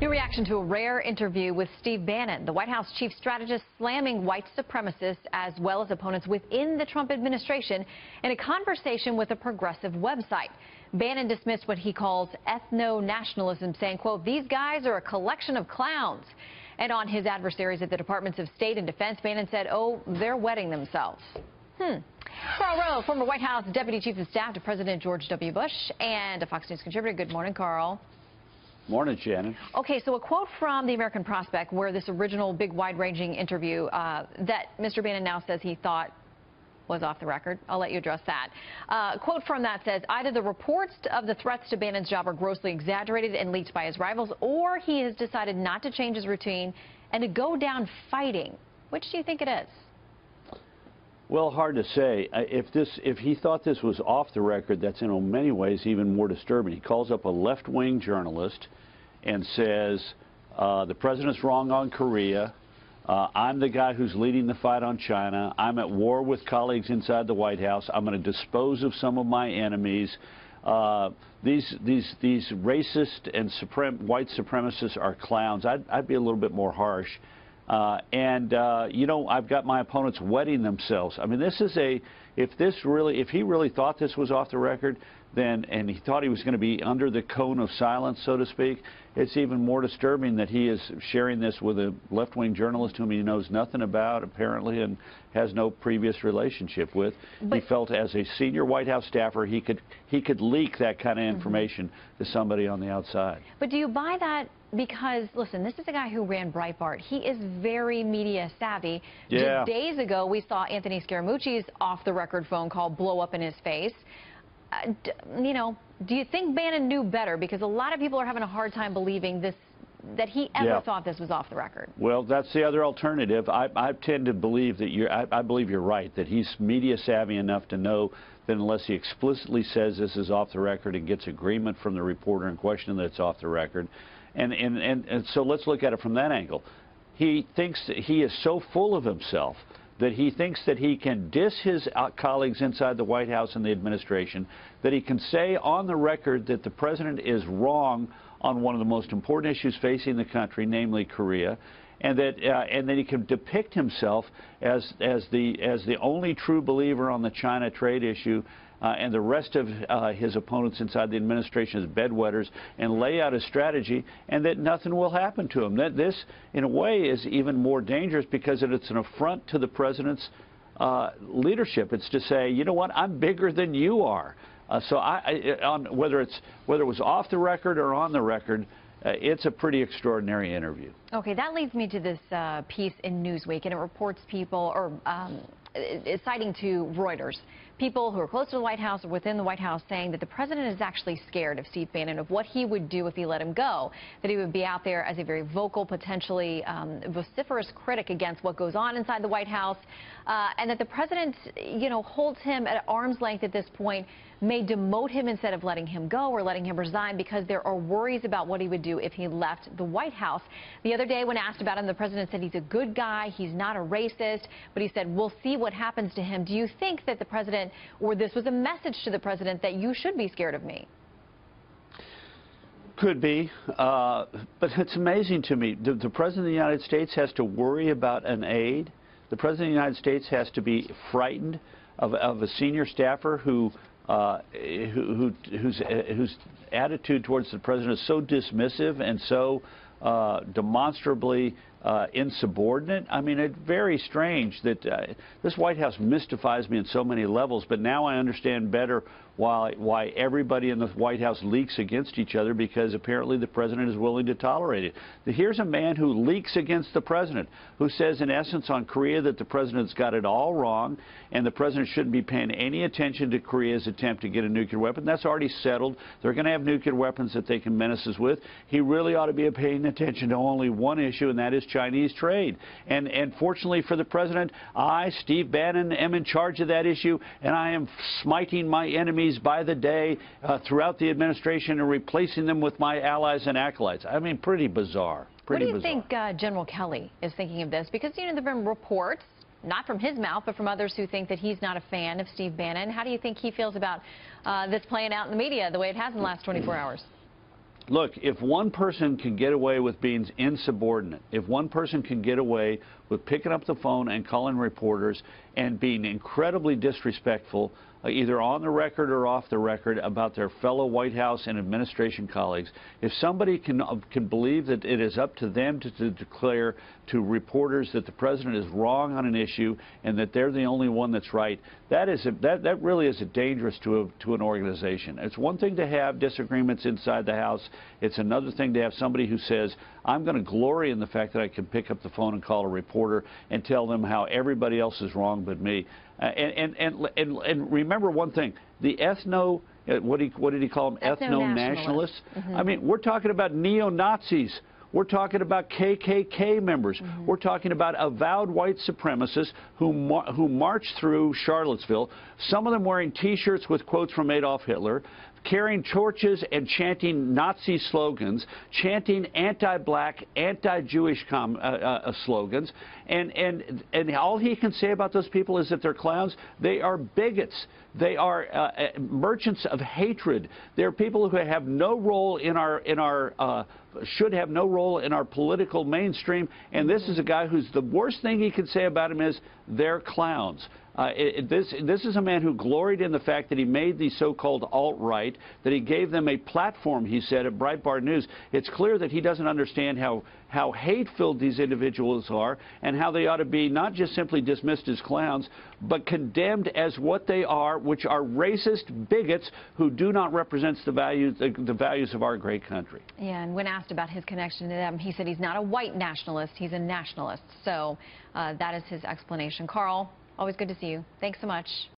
New reaction to a rare interview with Steve Bannon, the White House chief strategist, slamming white supremacists as well as opponents within the Trump administration in a conversation with a progressive website. Bannon dismissed what he calls ethno-nationalism, saying, quote, "These guys are a collection of clowns." And on his adversaries at the Departments of State and Defense, Bannon said, oh, they're wetting themselves. Karl Rove, former White House Deputy Chief of Staff to President George W. Bush and a Fox News contributor. Good morning, Karl. Morning, Shannon. Okay, so a quote from the American Prospect, where this original big, wide-ranging interview that Mr. Bannon now says he thought was off the record. I'll let you address that. A quote from that says, either the reports of the threats to Bannon's job are grossly exaggerated and leaked by his rivals, or he has decided not to change his routine and to go down fighting. Which do you think it is? Well, hard to say. If he thought this was off the record, that's in many ways even more disturbing. He calls up a left-wing journalist and says, the president's wrong on Korea. I'm the guy who's leading the fight on China. I'm at war with colleagues inside the White House. I'm going to dispose of some of my enemies. These racist and white supremacists are clowns. I'd be a little bit more harsh. You know, I've got my opponents wetting themselves. I mean, this is if he really thought this was off the record, and he thought he was going to be under the cone of silence, so to speak, it's even more disturbing that he is sharing this with a left-wing journalist whom he knows nothing about, apparently, and has no previous relationship with. He felt as a senior White House staffer he could leak that kind of information to somebody on the outside. But do you buy that? Because, listen, this is a guy who ran Breitbart. He is very media savvy. Yeah. Just days ago, we saw Anthony Scaramucci's off-the-record phone call blow up in his face. You know, do you think Bannon knew better? Because a lot of people are having a hard time believing this, that he ever thought this was off the record. Well, that's the other alternative. I tend to believe that I believe you're right, that he's media savvy enough to know that unless he explicitly says this is off the record and gets agreement from the reporter in question that it's off the record. And so let's look at it from that angle. He thinks that he is so full of himself that he thinks that he can diss his colleagues inside the White House and the administration, that he can say on the record that the president is wrong on one of the most important issues facing the country, namely Korea, and that he can depict himself as the only true believer on the China trade issue, and the rest of his opponents inside the administration as bedwetters, and lay out a strategy, and that nothing will happen to him. That this, in a way, is even more dangerous because it's an affront to the president's leadership. It's to say, you know what, I'm bigger than you are. So whether it was off the record or on the record, it's a pretty extraordinary interview. Okay, that leads me to this piece in Newsweek, and it reports people, or is citing to Reuters, people who are close to the White House or within the White House saying that the president is actually scared of Steve Bannon, of what he would do if he let him go, that he would be out there as a very vocal, potentially vociferous critic against what goes on inside the White House, and that the president, you know, holds him at arm's length at this point, may demote him instead of letting him go or letting him resign because there are worries about what he would do if he left the White House. The other day when asked about him, the president said he's a good guy, he's not a racist, but he said we'll see what happens to him. Do you think that the president, or this was a message to the president, that you should be scared of me? Could be, but it's amazing to me. The president of the United States has to worry about an aide. The president of the United States has to be frightened of a senior staffer whose attitude towards the president is so dismissive and so demonstrably insubordinate. I mean, it's very strange that this White House mystifies me in so many levels, but now I understand better why everybody in the White House leaks against each other, because apparently the president is willing to tolerate it. Here's a man who leaks against the president, who says in essence on Korea that the president's got it all wrong and the president shouldn't be paying any attention to Korea's attempt to get a nuclear weapon. That's already settled. They're going to have nuclear weapons that they can menace us with. He really ought to be paying attention to only one issue, and that is Chinese trade. And fortunately for the president, I, Steve Bannon, am in charge of that issue, and I am smiting my enemies by the day throughout the administration and replacing them with my allies and acolytes. I mean, pretty bizarre. What do you think General Kelly is thinking of this? Because, you know, there have been reports, not from his mouth, but from others who think that he's not a fan of Steve Bannon. How do you think he feels about this playing out in the media the way it has in the last 24 hours? Look, if one person can get away with being insubordinate, if one person can get away with picking up the phone and calling reporters and being incredibly disrespectful, either on the record or off the record, about their fellow White House and administration colleagues, if somebody can believe that it is up to them to declare to reporters that the president is wrong on an issue and that they're the only one that's right, that really is dangerous to an organization. It's one thing to have disagreements inside the House. It's another thing to have somebody who says, I'm going to glory in the fact that I can pick up the phone and call a reporter and tell them how everybody else is wrong but me. And remember one thing, the what did he call them? Ethno-nationalists. I mean, we're talking about neo-Nazis. We're talking about KKK members. We're talking about avowed white supremacists who marched through Charlottesville, some of them wearing T-shirts with quotes from Adolf Hitler, carrying torches and chanting Nazi slogans, chanting anti-black, anti-Jewish slogans, and all he can say about those people is that they're clowns. They are bigots. They are merchants of hatred. They're people who have no role should have no role in our political mainstream. And this is a guy who's, the worst thing he could say about him is they're clowns. This is a man who gloried in the fact that he made the so-called alt-right, that he gave them a platform, he said, at Breitbart News. It's clear that he doesn't understand how hate-filled these individuals are and how they ought to be not just simply dismissed as clowns, but condemned as what they are, which are racist bigots who do not represent the values of our great country. Yeah, and when asked about his connection to them, he said he's not a white nationalist, he's a nationalist. So that is his explanation. Carl, always good to see you. Thanks so much.